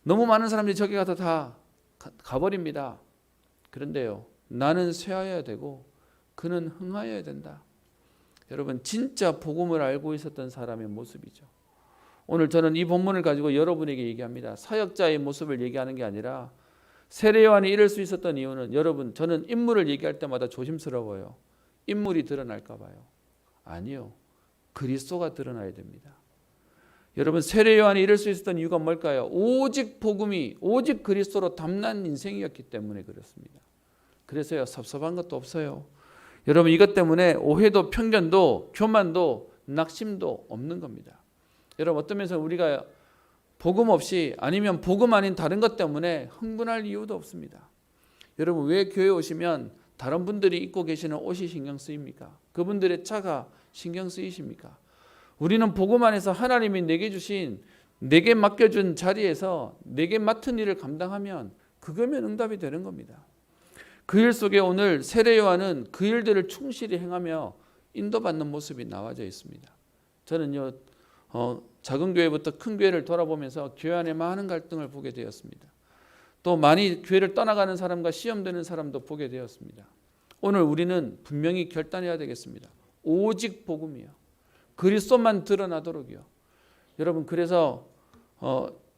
너무 많은 사람들이 저기 가서 다 가버립니다. 그런데요 나는 쇠하여야 되고 그는 흥하여야 된다. 여러분 진짜 복음을 알고 있었던 사람의 모습이죠. 오늘 저는 이 본문을 가지고 여러분에게 얘기합니다. 사역자의 모습을 얘기하는 게 아니라 세례 요한이 이럴 수 있었던 이유는, 여러분 저는 인물을 얘기할 때마다 조심스러워요. 인물이 드러날까 봐요. 아니요. 그리스도가 드러나야 됩니다. 여러분 세례 요한이 이럴 수 있었던 이유가 뭘까요? 오직 복음이, 오직 그리스도로 담난 인생이었기 때문에 그렇습니다. 그래서요 섭섭한 것도 없어요. 여러분 이것 때문에 오해도 편견도 교만도 낙심도 없는 겁니다. 여러분 어떤 면에서 우리가 복음 없이 아니면 복음 아닌 다른 것 때문에 흥분할 이유도 없습니다. 여러분 왜 교회 오시면 다른 분들이 입고 계시는 옷이 신경 쓰입니까? 그분들의 차가 신경 쓰이십니까? 우리는 복음 안에서 하나님이 내게 맡겨준 자리에서 내게 맡은 일을 감당하면 그거면 응답이 되는 겁니다. 그 일 속에 오늘 세례 요한은 그 일들을 충실히 행하며 인도받는 모습이 나와져 있습니다. 저는요 작은 교회부터 큰 교회를 돌아보면서 교회 안에 많은 갈등을 보게 되었습니다. 또 많이 교회를 떠나가는 사람과 시험되는 사람도 보게 되었습니다. 오늘 우리는 분명히 결단해야 되겠습니다. 오직 복음이요. 그리스도만 드러나도록이요. 여러분 그래서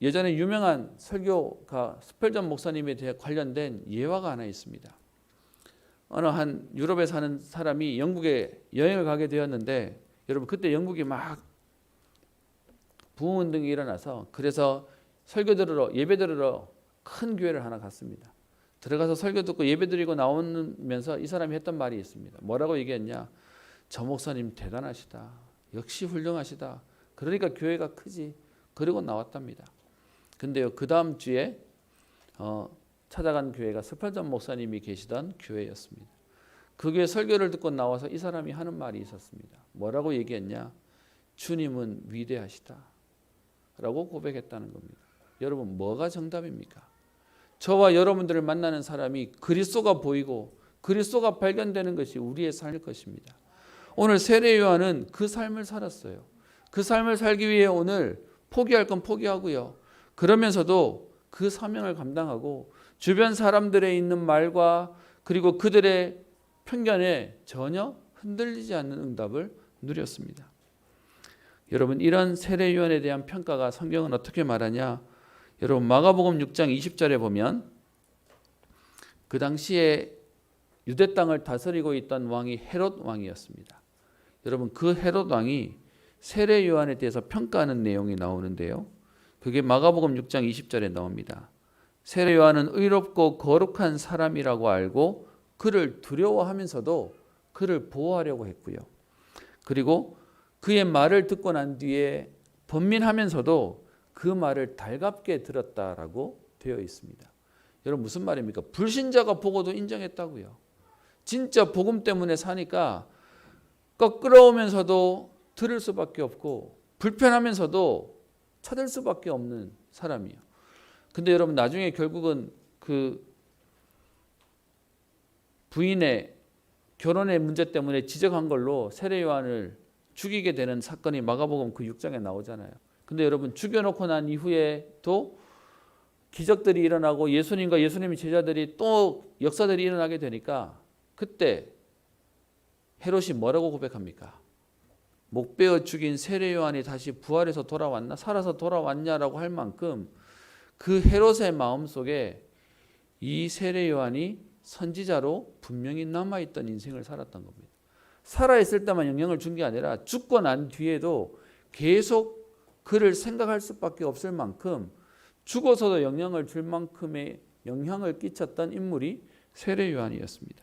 예전에 유명한 설교가 스펠전 목사님에 대해 관련된 예화가 하나 있습니다. 어느 한 유럽에 사는 사람이 영국에 여행을 가게 되었는데 여러분 그때 영국이 막 부흥운동이 일어나서 그래서 설교 들으러 예배 들으러 큰 교회를 하나 갔습니다. 들어가서 설교 듣고 예배 드리고 나오면서 이 사람이 했던 말이 있습니다. 뭐라고 얘기했냐? 저 목사님 대단하시다. 역시 훌륭하시다. 그러니까 교회가 크지. 그리고 나왔답니다. 근데요 그 다음 주에 찾아간 교회가 스펠전 목사님이 계시던 교회였습니다. 그 교회 설교를 듣고 나와서 이 사람이 하는 말이 있었습니다. 뭐라고 얘기했냐? 주님은 위대하시다 라고 고백했다는 겁니다. 여러분 뭐가 정답입니까? 저와 여러분들을 만나는 사람이 그리스도가 보이고 그리스도가 발견되는 것이 우리의 삶일 것입니다. 오늘 세례 요한은 그 삶을 살았어요. 그 삶을 살기 위해 오늘 포기할 건 포기하고요. 그러면서도 그 사명을 감당하고 주변 사람들의 있는 말과 그리고 그들의 편견에 전혀 흔들리지 않는 응답을 누렸습니다. 여러분 이런 세례 요한에 대한 평가가 성경은 어떻게 말하냐? 여러분 마가복음 6장 20절에 보면 그 당시에 유대 땅을 다스리고 있던 왕이 헤롯 왕이었습니다. 여러분 그 헤롯 왕이 세례 요한에 대해서 평가하는 내용이 나오는데요. 그게 마가복음 6장 20절에 나옵니다. 세례 요한은 의롭고 거룩한 사람이라고 알고 그를 두려워하면서도 그를 보호하려고 했고요. 그리고 그의 말을 듣고 난 뒤에 번민하면서도 그 말을 달갑게 들었다라고 되어 있습니다. 여러분 무슨 말입니까? 불신자가 보고도 인정했다고요. 진짜 복음 때문에 사니까 껄끄러우면서도 들을 수밖에 없고 불편하면서도 찾을 수밖에 없는 사람이에요. 근데 여러분 나중에 결국은 그 부인의 결혼의 문제 때문에 지적한 걸로 세례 요한을 죽이게 되는 사건이 마가복음 그 6장에 나오잖아요. 근데 여러분 죽여놓고 난 이후에도 기적들이 일어나고 예수님과 예수님의 제자들이 또 역사들이 일어나게 되니까 그때 헤롯이 뭐라고 고백합니까? 목 베어 죽인 세례 요한이 다시 부활해서 돌아왔나? 살아서 돌아왔냐라고 할 만큼 그 헤롯의 마음속에 이 세례 요한이 선지자로 분명히 남아있던 인생을 살았던 겁니다. 살아있을 때만 영향을 준 게 아니라 죽고 난 뒤에도 계속 그를 생각할 수밖에 없을 만큼 죽어서도 영향을 줄 만큼의 영향을 끼쳤던 인물이 세례 요한이었습니다.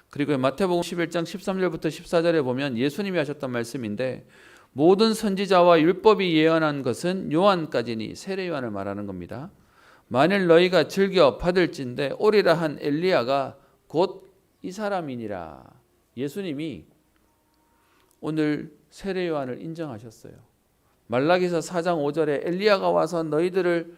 그리고 마태복음 11장 13절부터 14절에 보면 예수님이 하셨던 말씀인데 모든 선지자와 율법이 예언한 것은 요한까지니 세례 요한을 말하는 겁니다. 만일 너희가 즐겨 받을진대 오리라 한 엘리야가 곧 이 사람이니라. 예수님이 오늘 세례 요한을 인정하셨어요. 말라기서 4장 5절에 엘리야가 와서 너희들을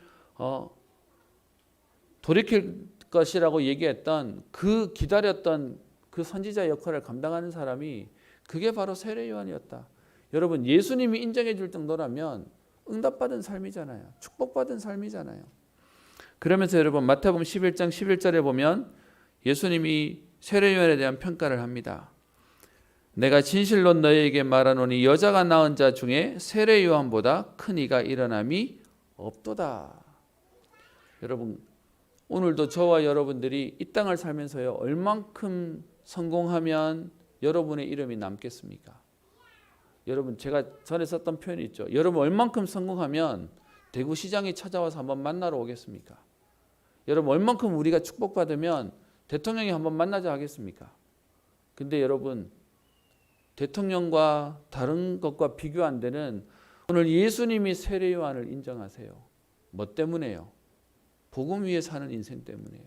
돌이킬 것이라고 얘기했던 그 기다렸던 그 선지자 역할을 감당하는 사람이 그게 바로 세례 요한이었다. 여러분 예수님이 인정해 줄 정도라면 응답받은 삶이잖아요. 축복받은 삶이잖아요. 그러면서 여러분 마태복음 11장 11절에 보면 예수님이 세례 요한에 대한 평가를 합니다. 내가 진실로 너희에게 말하노니 여자가 낳은 자 중에 세례 요한보다 큰 이가 일어남이 없도다. 여러분 오늘도 저와 여러분들이 이 땅을 살면서요 얼만큼 성공하면 여러분의 이름이 남겠습니까? 여러분 제가 전에 썼던 표현이 있죠. 여러분 얼만큼 성공하면 대구시장이 찾아와서 한번 만나러 오겠습니까? 여러분 얼만큼 우리가 축복받으면 대통령이 한번 만나자 하겠습니까? 근데 여러분 대통령과 다른 것과 비교 안 되는 오늘 예수님이 세례 요한을 인정하세요. 뭐 때문에요? 복음 위에 사는 인생 때문에요.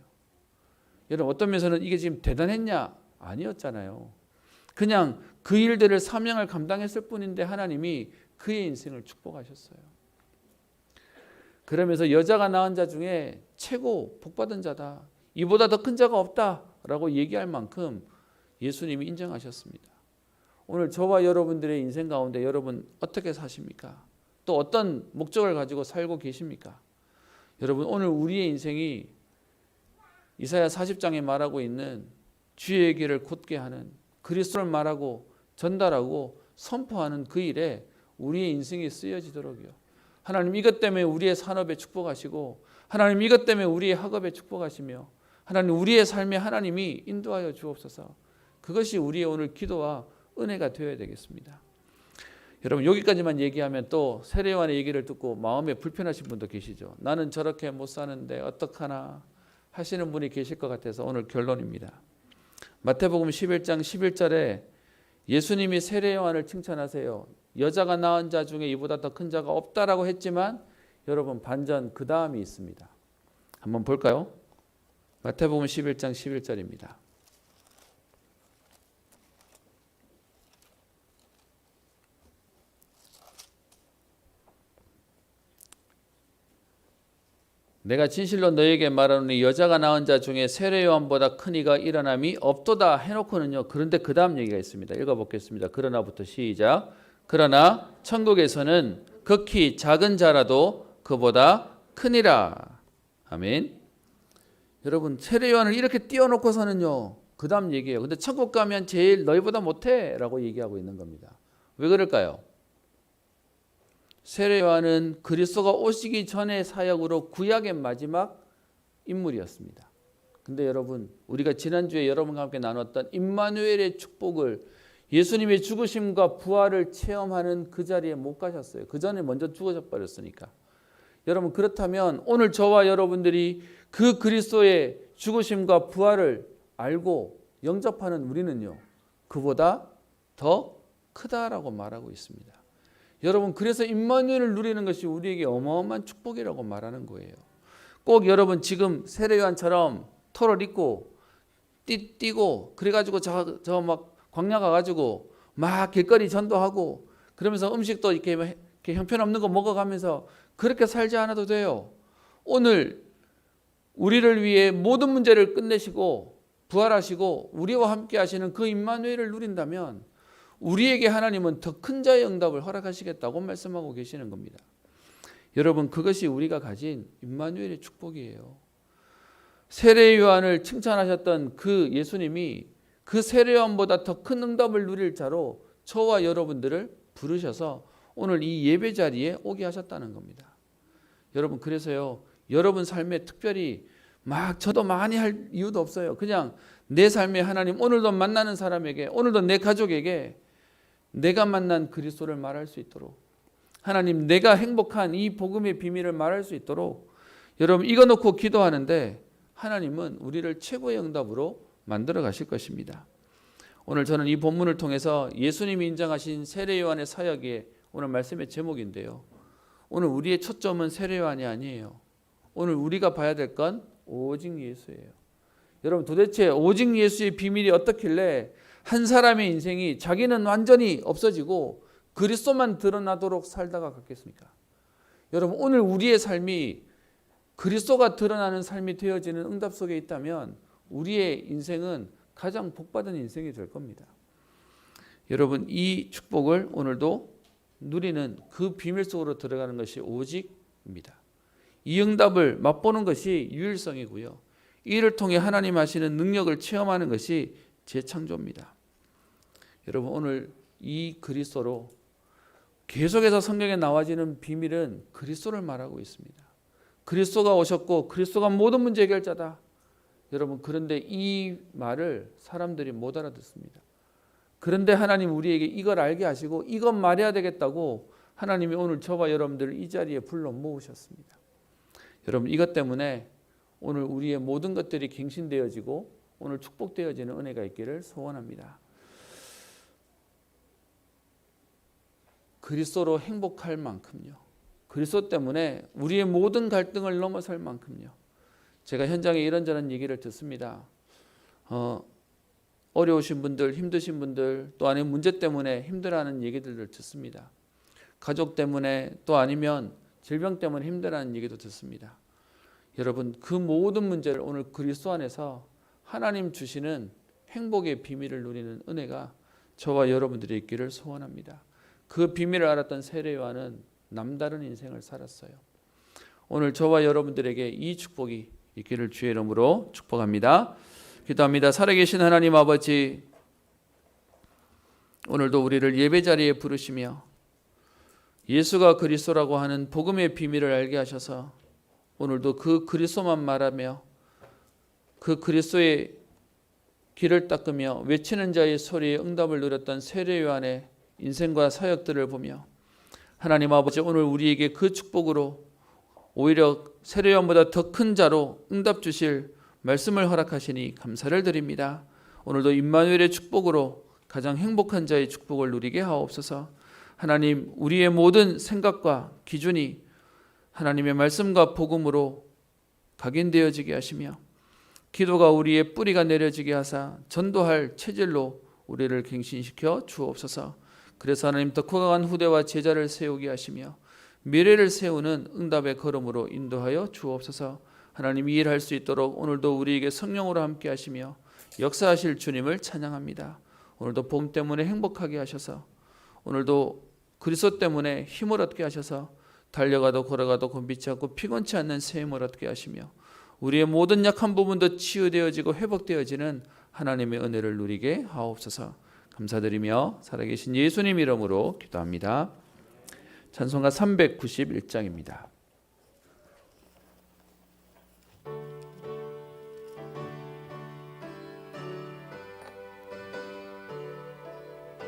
여러분 어떤 면에서는 이게 지금 대단했냐? 아니었잖아요. 그냥 그 일들을 사명을 감당했을 뿐인데 하나님이 그의 인생을 축복하셨어요. 그러면서 여자가 낳은 자 중에 최고 복받은 자다. 이보다 더 큰 자가 없다라고 얘기할 만큼 예수님이 인정하셨습니다. 오늘 저와 여러분들의 인생 가운데 여러분 어떻게 사십니까? 또 어떤 목적을 가지고 살고 계십니까? 여러분 오늘 우리의 인생이 이사야 40장에 말하고 있는 주의 길을 곧게 하는 그리스도를 말하고 전달하고 선포하는 그 일에 우리의 인생이 쓰여지도록요. 하나님 이것 때문에 우리의 산업에 축복하시고 하나님 이것 때문에 우리의 학업에 축복하시며 하나님 우리의 삶에 하나님이 인도하여 주옵소서. 그것이 우리의 오늘 기도와 은혜가 되어야 되겠습니다. 여러분 여기까지만 얘기하면 또 세례요한의 얘기를 듣고 마음에 불편하신 분도 계시죠. 나는 저렇게 못 사는데 어떡하나 하시는 분이 계실 것 같아서 오늘 결론입니다. 마태복음 11장 11절에 예수님이 세례요한을 칭찬하세요. 여자가 낳은 자 중에 이보다 더 큰 자가 없다라고 했지만 여러분 반전 그 다음이 있습니다. 한번 볼까요? 마태복음 11장 11절입니다. 내가 진실로 너에게 말하노니 여자가 낳은 자 중에 세례요한보다 큰 이가 일어남이 없도다 해놓고는요. 그런데 그 다음 얘기가 있습니다. 읽어보겠습니다. 그러나부터 시작. 그러나 천국에서는 극히 작은 자라도 그보다 크니라. 아멘. 여러분 세례요한을 이렇게 띄워놓고서는요. 그 다음 얘기예요. 근데 천국 가면 제일 너희보다 못해 라고 얘기하고 있는 겁니다. 왜 그럴까요? 세례요한은 그리스도가 오시기 전의 사역으로 구약의 마지막 인물이었습니다. 근데 여러분 우리가 지난주에 여러분과 함께 나눴던 임마누엘의 축복을 예수님의 죽으심과 부활을 체험하는 그 자리에 못 가셨어요. 그 전에 먼저 죽어져 버렸으니까. 여러분 그렇다면 오늘 저와 여러분들이 그 그리스도의 죽으심과 부활을 알고 영접하는 우리는요. 그보다 더 크다라고 말하고 있습니다. 여러분 그래서 임마누엘을 누리는 것이 우리에게 어마어마한 축복이라고 말하는 거예요. 꼭 여러분 지금 세례요한처럼 털을 입고 뛰고 그래가지고 저 막 광야 가가지고 막 길거리 전도하고 그러면서 음식도 이렇게 형편없는 거 먹어가면서 그렇게 살지 않아도 돼요. 오늘 우리를 위해 모든 문제를 끝내시고 부활하시고 우리와 함께 하시는 그 임마누엘을 누린다면 우리에게 하나님은 더 큰 자의 응답을 허락하시겠다고 말씀하고 계시는 겁니다. 여러분 그것이 우리가 가진 임마누엘의 축복이에요. 세례요한을 칭찬하셨던 그 예수님이 그 세례요한보다 더 큰 응답을 누릴 자로 저와 여러분들을 부르셔서 오늘 이 예배 자리에 오게 하셨다는 겁니다. 여러분 그래서요 여러분 삶에 특별히 막 저도 많이 할 이유도 없어요. 그냥 내 삶에 하나님 오늘도 만나는 사람에게 오늘도 내 가족에게 내가 만난 그리스도를 말할 수 있도록 하나님 내가 행복한 이 복음의 비밀을 말할 수 있도록 여러분 이거 놓고 기도하는데 하나님은 우리를 최고의 응답으로 만들어 가실 것입니다. 오늘 저는 이 본문을 통해서 예수님이 인정하신 세례요한의 사역이 오늘 말씀의 제목인데요. 오늘 우리의 초점은 세례요한이 아니에요. 오늘 우리가 봐야 될 건 오직 예수예요. 여러분 도대체 오직 예수의 비밀이 어떻길래 한 사람의 인생이 자기는 완전히 없어지고 그리스도만 드러나도록 살다가 갔겠습니까? 여러분 오늘 우리의 삶이 그리스도가 드러나는 삶이 되어지는 응답 속에 있다면 우리의 인생은 가장 복받은 인생이 될 겁니다. 여러분 이 축복을 오늘도 누리는 그 비밀 속으로 들어가는 것이 오직입니다. 이 응답을 맛보는 것이 유일성이고요. 이를 통해 하나님 하시는 능력을 체험하는 것이 재창조입니다. 여러분 오늘 이 그리스도로 계속해서 성경에 나와지는 비밀은 그리스도를 말하고 있습니다. 그리스도가 오셨고 그리스도가 모든 문제 해결자다. 여러분 그런데 이 말을 사람들이 못 알아듣습니다. 그런데 하나님 우리에게 이걸 알게 하시고 이것 말해야 되겠다고 하나님이 오늘 저와 여러분들을 이 자리에 불러 모으셨습니다. 여러분 이것 때문에 오늘 우리의 모든 것들이 갱신되어지고 오늘 축복되어지는 은혜가 있기를 소원합니다. 그리스도로 행복할 만큼요. 그리스도 때문에 우리의 모든 갈등을 넘어설 만큼요. 제가 현장에 이런저런 얘기를 듣습니다. 어려우신 분들, 힘드신 분들, 또 아니면 문제 때문에 힘들어하는 얘기들을 듣습니다. 가족 때문에 또 아니면 질병 때문에 힘들어하는 얘기도 듣습니다. 여러분 그 모든 문제를 오늘 그리스도 안에서 하나님 주시는 행복의 비밀을 누리는 은혜가 저와 여러분들이 있기를 소원합니다. 그 비밀을 알았던 세례 요한은 남다른 인생을 살았어요. 오늘 저와 여러분들에게 이 축복이 있기를 주의 이름으로 축복합니다. 기도합니다. 살아계신 하나님 아버지, 오늘도 우리를 예배 자리에 부르시며 예수가 그리스도라고 하는 복음의 비밀을 알게 하셔서 오늘도 그 그리스도만 말하며 그 그리스도의 길을 닦으며 외치는 자의 소리에 응답을 누렸던 세례 요한의 인생과 사역들을 보며 하나님 아버지, 오늘 우리에게 그 축복으로 오히려 세례 요한보다 더 큰 자로 응답 주실 말씀을 허락하시니 감사를 드립니다. 오늘도 임마누엘의 축복으로 가장 행복한 자의 축복을 누리게 하옵소서. 하나님, 우리의 모든 생각과 기준이 하나님의 말씀과 복음으로 각인되어지게 하시며 기도가 우리의 뿌리가 내려지게 하사 전도할 체질로 우리를 갱신시켜 주옵소서. 그래서 하나님, 더 커간 후대와 제자를 세우게 하시며 미래를 세우는 응답의 걸음으로 인도하여 주옵소서. 하나님, 이 일할 수 있도록 오늘도 우리에게 성령으로 함께 하시며 역사하실 주님을 찬양합니다. 오늘도 복음 때문에 행복하게 하셔서 오늘도 그리스도 때문에 힘을 얻게 하셔서 달려가도 걸어가도 곤비치 않고 피곤치 않는 새 힘을 얻게 하시며 우리의 모든 약한 부분도 치유되어지고 회복되어지는 하나님의 은혜를 누리게 하옵소서. 감사드리며 살아계신 예수님 이름으로 기도합니다. 찬송가 391장입니다.